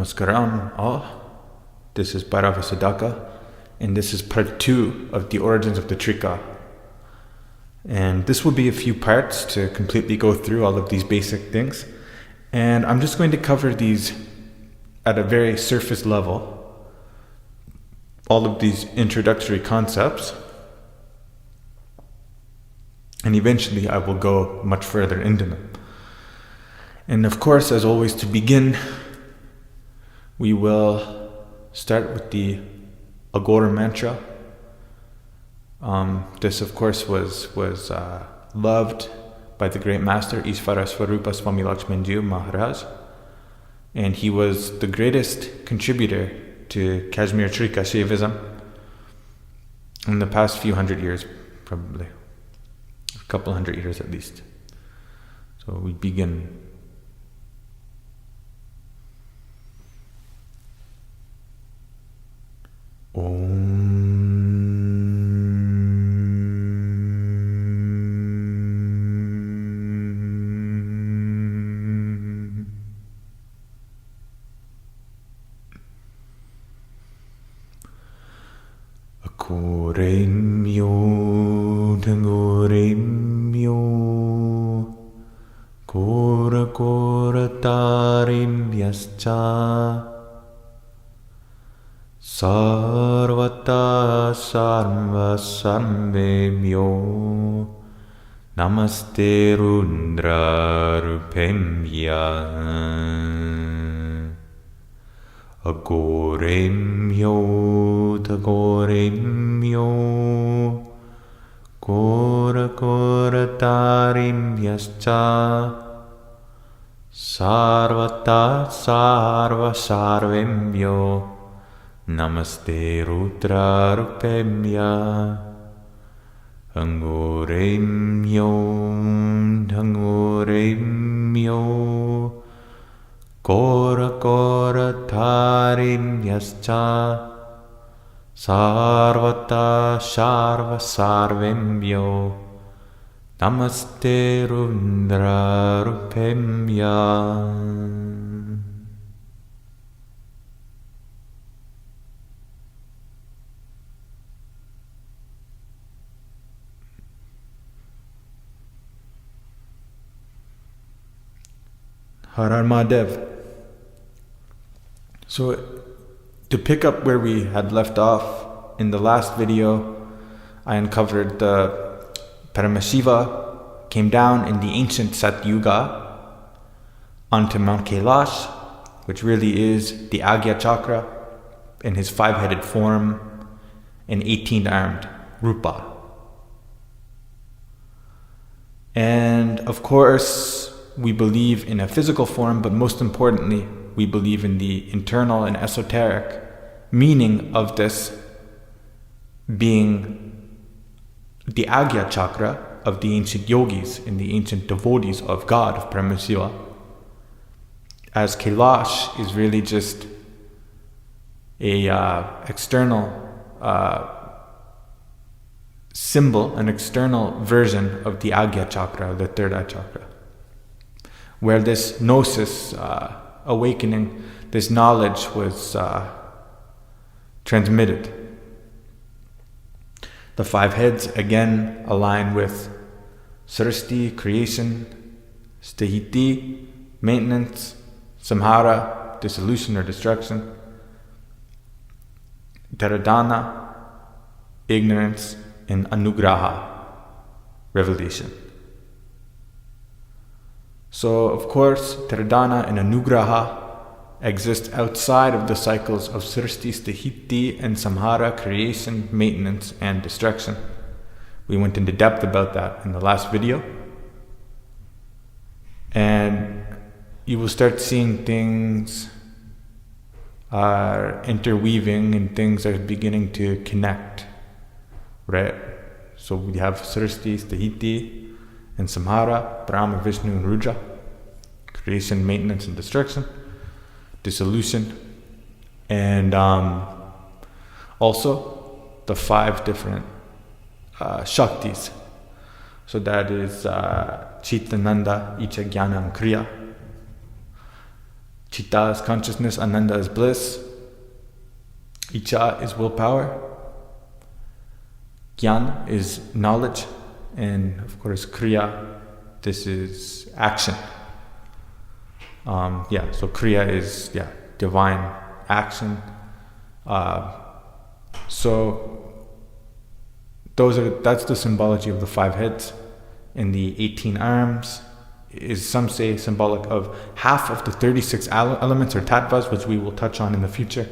Namaskaram all. This is Bhairava Sadaka, and this is part 2 of the origins of the Trika. And this will be a few parts to completely go through all of these basic things. And I'm just going to cover these at a very surface level, all of these introductory concepts. And eventually I will go much further into them. And of course, as always, to begin, we will start with the Agora mantra. This, of course, was loved by the great master Ishvara Swarupa Swami Lakshmanji Maharaj, and he was the greatest contributor to Kashmir Trika Shaivism in the past few hundred years, probably a couple hundred years at least. So we begin. Akoremyo dhangoremyo kora kora tarimyascha sarvata sarva sarvemyo namaste rudra rupemya agoremyo dhagoremyo kora kora tarimyascha sarvata sarva sarvemyo namaste rudra rupemya angoremyo dhangoremyo kora kora tarimyascha sarvata sarva sarvemyo namaste rudra rupemya. Har Har Mahadev. So, to pick up where we had left off, in the last video, I uncovered the Paramashiva came down in the ancient Satyuga onto Mount Kailash, which really is the Agya Chakra in his 5-headed form and 18-armed Rupa. And of course, we believe in a physical form, but most importantly, we believe in the internal and esoteric meaning of this being the Agya Chakra of the ancient yogis and the ancient devotees of God, of Paramashiva. As Kailash is really just a external symbol, an external version of the Agya Chakra, the third eye chakra, where this gnosis, awakening, this knowledge was transmitted. The 5 heads again align with Srishti, creation, Sthiti, maintenance, Samhara, dissolution or destruction, Tradtion, ignorance, and Anugraha, revelation. So, of course, Tradtion and Anugraha exist outside of the cycles of Srishti, Sthiti, and Samhara, creation, maintenance, and destruction. We went into depth about that in the last video. And you will start seeing things are interweaving and things are beginning to connect, right? So we have Srishti, Sthiti, and Samhara, Brahma, Vishnu, and Rudra, creation, maintenance, and destruction, dissolution, and also the 5 different Shaktis. So that is Chitananda, Icha, Jnana, and Kriya. Chitta is consciousness, Ananda is bliss, Icha is willpower, Gyan is knowledge, and of course Kriya, this is action. So Kriya is divine action. So that's the symbology of the 5 heads, and the 18 arms is, some say, symbolic of half of the 36 elements or tattvas, which we will touch on in the future,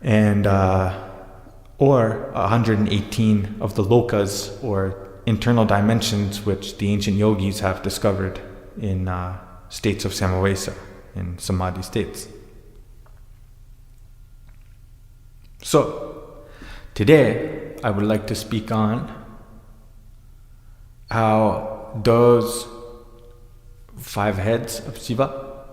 and or 118 of the lokas or internal dimensions, which the ancient yogis have discovered in states of samavesa, in samadhi states. So today I would like to speak on how those 5 heads of Shiva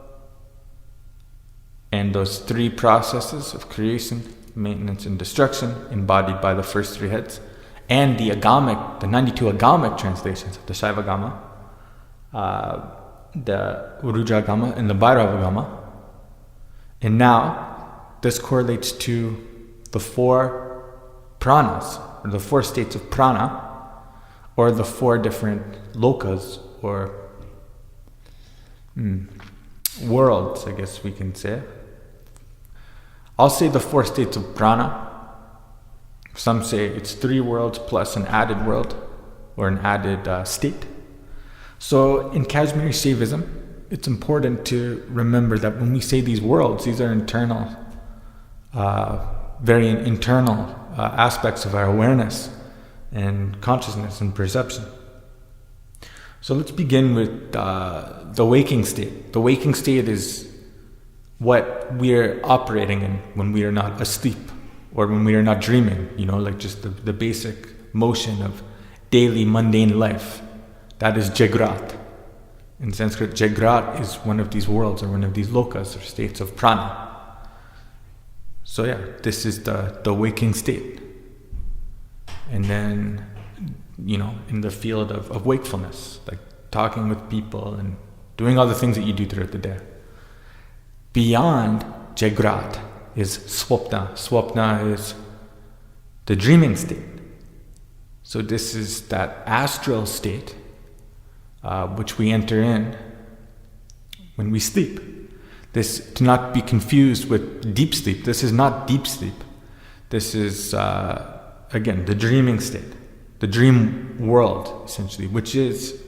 and those 3 processes of creation, maintenance, and destruction embodied by the first 3 heads, and the 92 agamic translations of the Saiva Dharma, the Uruja Agama and the Bhairava Agama. And now this correlates to the 4 pranas, or the 4 states of prana, or the 4 different lokas, or worlds, I guess we can say. I'll say the 4 states of prana. Some say it's 3 worlds plus an added world, or an added state. So in Kashmiri Shaivism, it's important to remember that when we say these worlds, these are internal, very internal aspects of our awareness and consciousness and perception. So let's begin with the waking state. The waking state is what we're operating in when we are not asleep, or when we are not dreaming, like just the basic motion of daily mundane life. That is Jagrat. In Sanskrit, Jagrat is one of these worlds, or one of these lokas, or states of prana. So this is the waking state. And then, in the field of wakefulness, like talking with people and doing all the things that you do throughout the day. Beyond Jagrat is Swapna. Swapna is the dreaming state. So this is that astral state which we enter in when we sleep. This, to not be confused with deep sleep. This is not deep sleep. This is, again, the dreaming state, the dream world, essentially, which is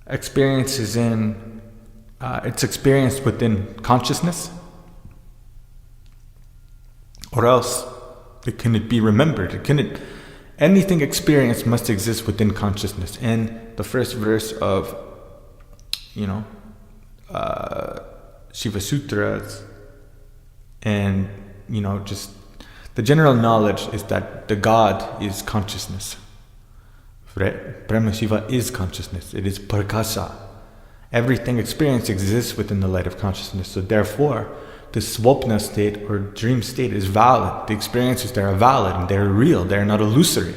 experiences in, it's experienced within consciousness, or else it couldn't be remembered. It couldn't. Anything experienced must exist within consciousness. And the first verse of, Shiva Sutras, and just the general knowledge is that the God is consciousness. Brahma Shiva is consciousness. It is Prakasa. Everything experienced exists within the light of consciousness. So therefore, the Swapna state or dream state is valid. The experiences there are valid and they're real. They're not illusory.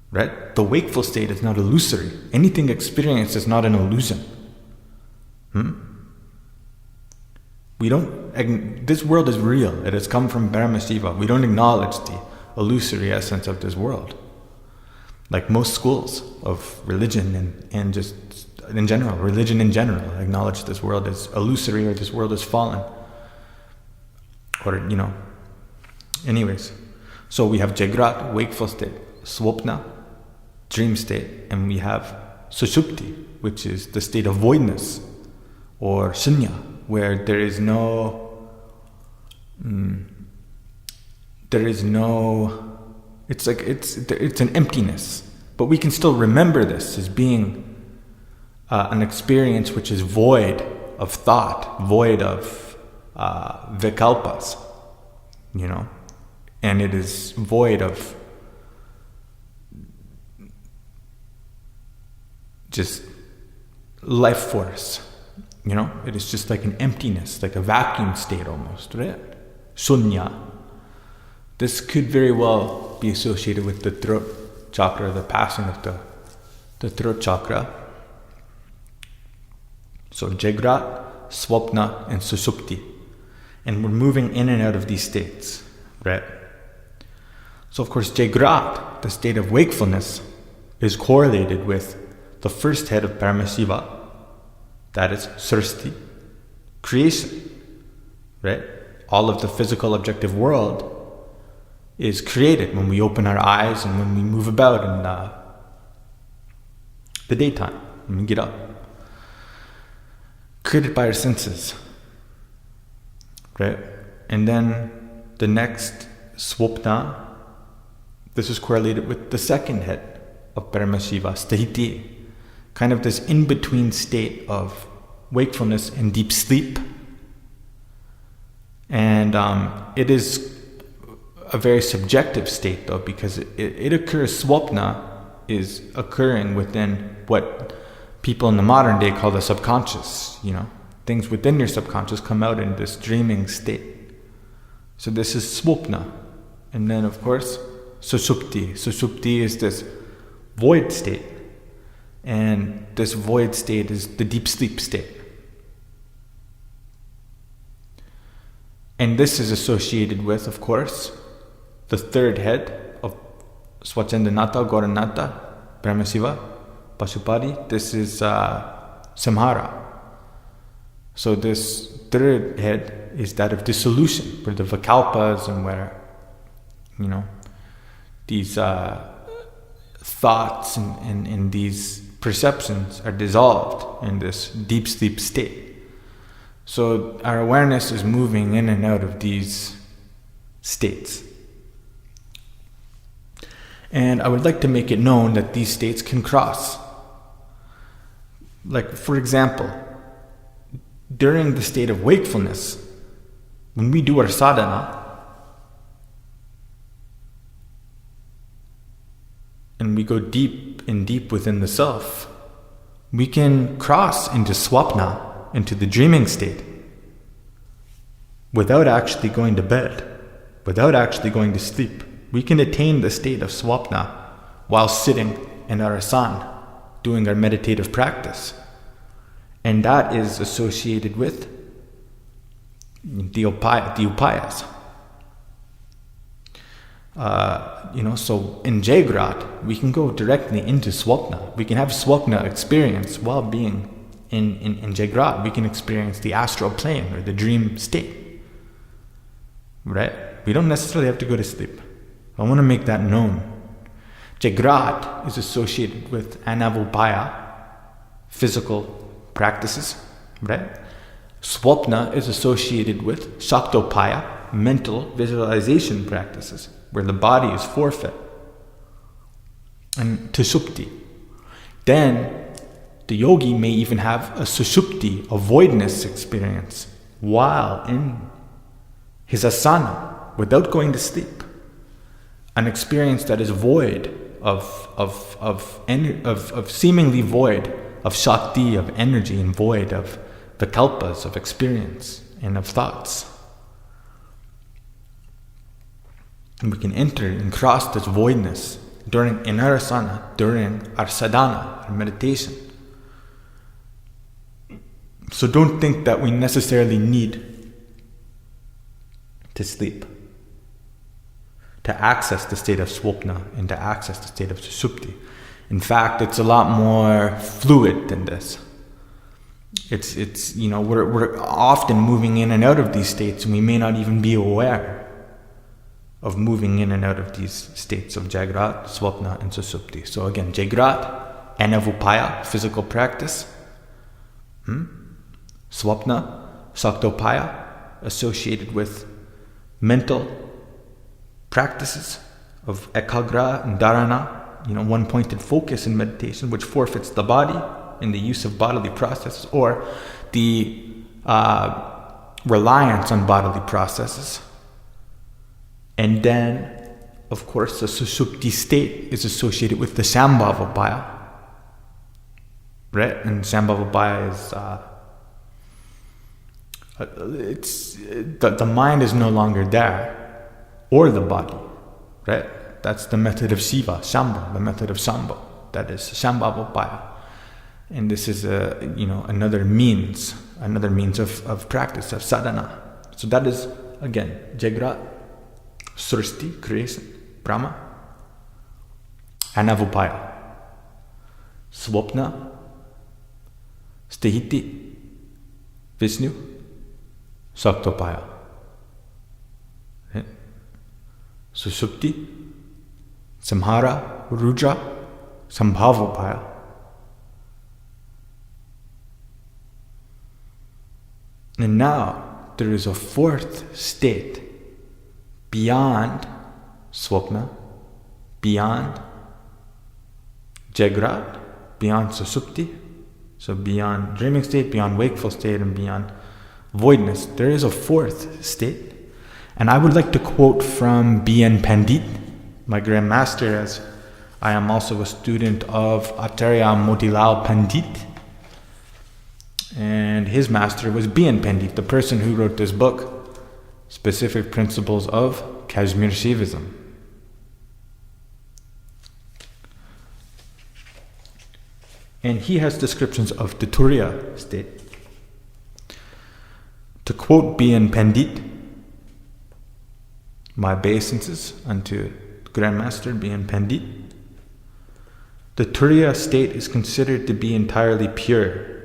Right? The wakeful state is not illusory. Anything experienced is not an illusion. This world is real. It has come from Brahma Shiva. We don't acknowledge the illusory essence of this world. Like most schools of religion and just in general, religion in general, acknowledge this world is illusory or this world is fallen. Or, anyways. So we have Jagrat, wakeful state, Swapna, dream state, and we have Sushupti, which is the state of voidness, or Shunya, where there is no, it's an emptiness, but we can still remember this as being an experience which is void of thought, void of vikalpas, and it is void of just life force. It is just like an emptiness, like a vacuum state almost, right? Shunya. This could very well be associated with the throat chakra, the passing of the throat chakra. So Jagrat, Swapna, and Susupti. And we're moving in and out of these states, right? So of course, Jagrat, the state of wakefulness, is correlated with the first head of Paramashiva, that is Srishti, creation, right? All of the physical objective world is created when we open our eyes and when we move about in the daytime, when we get up. Created by our senses, right? And then the next Swapna, this is correlated with the second head of Paramashiva, Sthiti, kind of this in-between state of wakefulness and deep sleep. And it is a very subjective state though, because it occurs, Swapna is occurring within what people in the modern day call the subconscious, things within your subconscious come out in this dreaming state. So this is Swapna. And then of course, Susupti. Susupti is this void state. And this void state is the deep sleep state. And this is associated with, of course, the third head of Swachandanata, Gauranata, Paramashiva, Pashupati. This is Samhara. So this third head is that of dissolution, where the Vikalpas and where, these thoughts and these perceptions are dissolved in this deep sleep state. So our awareness is moving in and out of these states. And I would like to make it known that these states can cross. Like, for example, during the state of wakefulness, when we do our sadhana, and we go deep and deep within the self, we can cross into swapna, into the dreaming state, without actually going to bed, without actually going to sleep. We can attain the state of swapna while sitting in our asana, doing our meditative practice. And that is associated with the upayas. So in Jagrat, we can go directly into swapna. We can have swapna experience while being in Jagrat. We can experience the astral plane or the dream state. Right? We don't necessarily have to go to sleep. I want to make that known. Jagrat is associated with anavupaya, physical practices, right? Swapna is associated with shaktopaya, mental visualization practices, where the body is forfeit. And Susupti. Then the yogi may even have a Susupti, a voidness experience, while in his asana, without going to sleep. An experience that is void of seemingly void of shakti, of energy, and void of vikalpas, of experience and of thoughts. And we can enter and cross this voidness in our asana, during our sadhana, our meditation. So don't think that we necessarily need to sleep to access the state of swapna and to access the state of susupti. In fact, it's a lot more fluid than this. We're often moving in and out of these states, and we may not even be aware of moving in and out of these states of Jagrat, Swapna, and Susupti. So again, Jagrat, anavupaya, physical practice. Swapna, saktopaya, associated with mental practices of ekagra and dharana, one-pointed focus in meditation, which forfeits the body in the use of bodily processes, or the reliance on bodily processes. And then, of course, the susupti state is associated with the sambhavabhaya, right? And sambhavabhaya is the mind is no longer there, or the body, right? That's the method of Shiva, Shambha, the method of Shambha. That is Shambhavabhaya. And this is another means another means of practice, of sadhana. So that is, again, Jagrat, Srishti, creation, Brahma, Anavupaya, Swapna, Stihiti, Vishnu, Saktopaya, Sushupti, Samhara, Rudra, Sambhavopaya. And now there is a fourth state beyond Swapna, beyond Jagrat, beyond Sushupti, so beyond dreaming state, beyond wakeful state, and beyond voidness. There is a fourth state. And I would like to quote from B.N. Pandit, my Grand Master, as I am also a student of Acharya Motilal Pandit. And his master was B.N. Pandit, the person who wrote this book, Specific Principles of Kashmir Shaivism. And he has descriptions of the Turiya state. To quote B.N. Pandit, my obeisances unto Grandmaster B.N. Pandit, the Turiya state is considered to be entirely pure.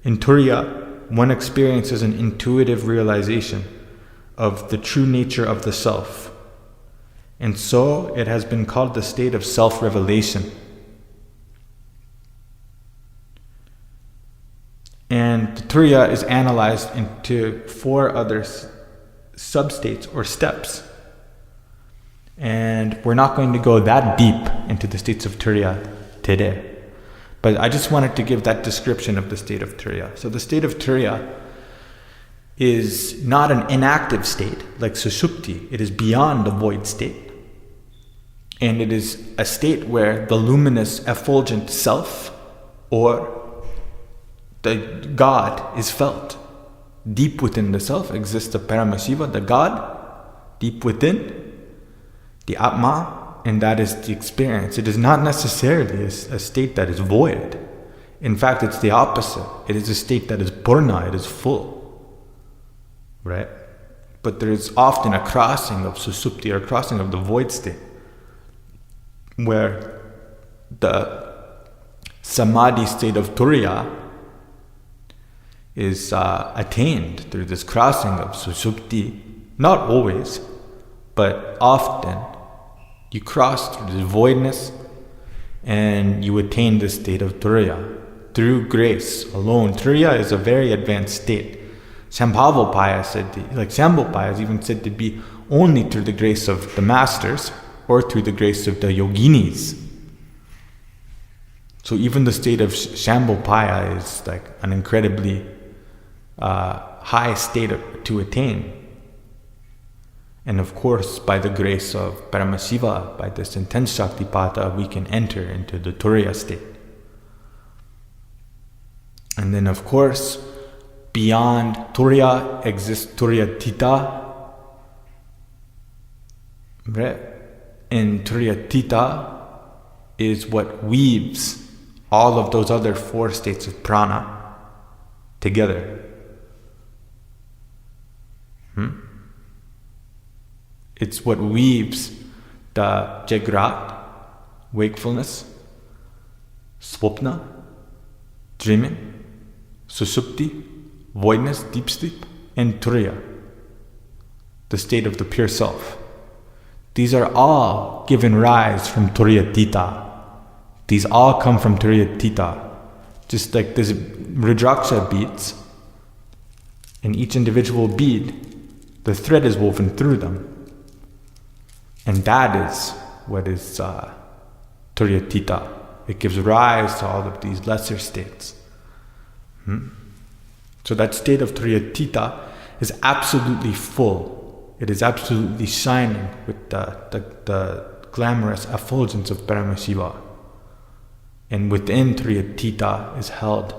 In Turiya, one experiences an intuitive realization of the true nature of the self, and so it has been called the state of self-revelation. And the Turiya is analyzed into 4 other sub-states or steps. And we're not going to go that deep into the states of Turiya today. But I just wanted to give that description of the state of Turiya. So the state of Turiya is not an inactive state like Sushupti. It is beyond the void state. And it is a state where the luminous effulgent self, or the God, is felt. Deep within the self exists the Paramashiva, the God, deep within, the Atma, and that is the experience. It is not necessarily a state that is void. In fact, it's the opposite. It is a state that is purna, it is full. Right? But there is often a crossing of Susupti, or a crossing of the void state, where the Samadhi state of Turiya is attained through this crossing of Susupti. Not always, but often. You cross through this voidness and you attain the state of Turiya through grace alone. Turiya is a very advanced state. Shambhavopaya Shambhopaya is even said to be only through the grace of the masters or through the grace of the yoginis. So even the state of Shambhopaya is like an incredibly high state to attain. And of course, by the grace of Paramashiva, by this intense Shaktipata, we can enter into the Turiya state. And then of course, beyond Turiya exists Turiyatita. And Turiyatita is what weaves all of those other 4 states of prana together. It's what weaves the Jagrat, wakefulness, Swapna, dreaming, Susupti, voidness, deep sleep, and Turiya, the state of the pure self. These are all given rise from Turiyatita. These all come from Turiyatita. Just like this Rudraksha beads, in each individual bead, the thread is woven through them. And that is what is Turiyatita. It gives rise to all of these lesser states. So that state of Turiyatita is absolutely full. It is absolutely shining with the glamorous effulgence of Paramashiva. And within Turiyatita is held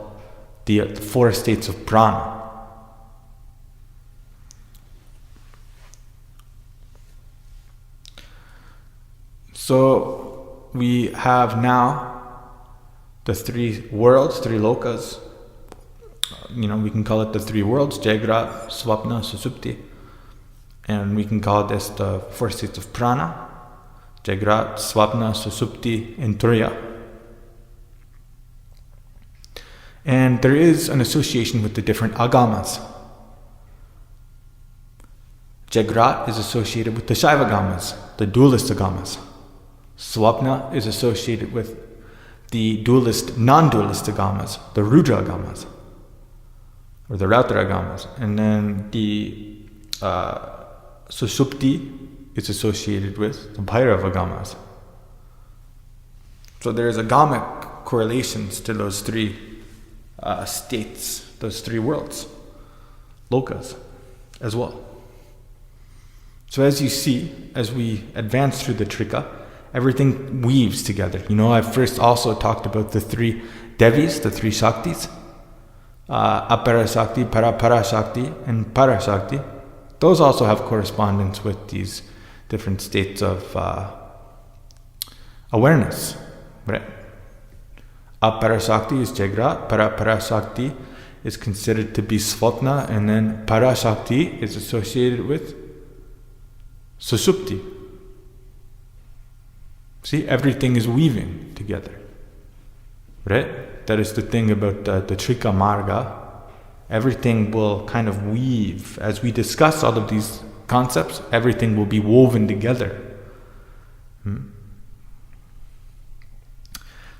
the 4 states of prana. So we have now the 3 worlds, 3 lokas, we can call it the three worlds, Jagrat, Swapna, Susupti. And we can call this the four states of prana, Jagrat, Swapna, Susupti, and Turiya. And there is an association with the different agamas. Jagrat is associated with the Saiva Dharmas, the dualist agamas. Swapna is associated with the dualist, non-dualist agamas, the Rudra agamas, or the Rautra agamas. And then the Susupti is associated with the Bhairava agamas. So there's agamic correlations to those three states, those three worlds, lokas, as well. So as you see, as we advance through the Trika, everything weaves together. I first also talked about the three Devis, the three Shaktis, Apara Shakti, Para Shakti, and Para Shakti. Those also have correspondence with these different states of awareness, right? Apara Shakti is Jagrat, Para Shakti is considered to be Swapna, and then Para Shakti is associated with Susupti. See, everything is weaving together, right? That is the thing about the Trika Marga. Everything will kind of weave. As we discuss all of these concepts, everything will be woven together.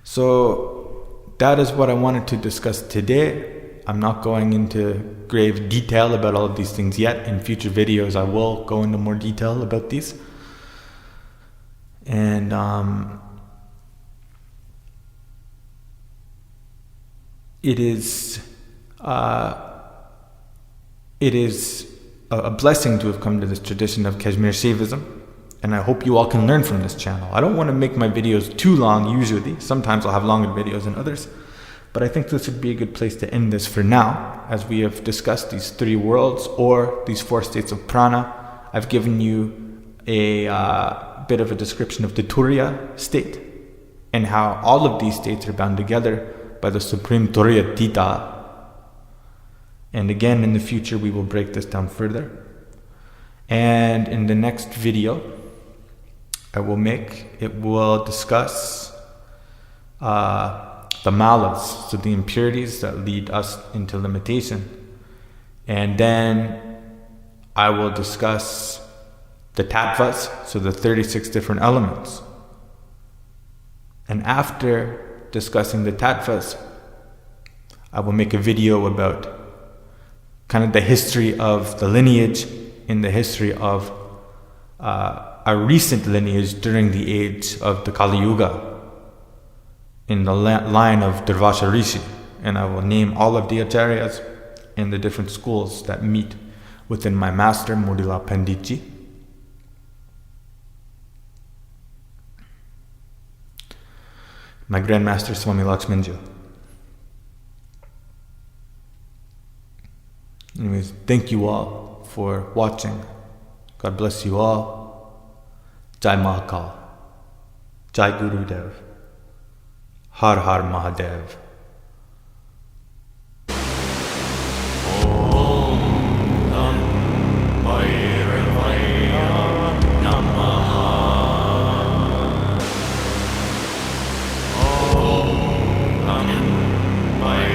So that is what I wanted to discuss today. I'm not going into grave detail about all of these things yet. In future videos, I will go into more detail about these. And it is a blessing to have come to this tradition of Kashmir Shaivism, and I hope you all can learn from this channel. I don't want to make my videos too long usually. Sometimes I'll have longer videos than others, but I think this would be a good place to end this for now, as we have discussed these three worlds, or these four states of prana. I've given you a bit of a description of the Turiya state, and how all of these states are bound together by the supreme Turiya Tita. And again, in the future, we will break this down further. And in the next video it will discuss the malas, so the impurities that lead us into limitation. And then I will discuss the tattvas, so the 36 different elements. And after discussing the tattvas, I will make a video about kind of the history of the lineage, in the history of a recent lineage during the age of the Kali Yuga, in the line of Durvasha Rishi. And I will name all of the acharyas and the different schools that meet within my master, Modila Panditji. My Grandmaster Swami Lakshmanju. Anyways, thank you all for watching. God bless you all. Jai Mahakal. Jai Gurudev. Har Har Mahadev. Bye.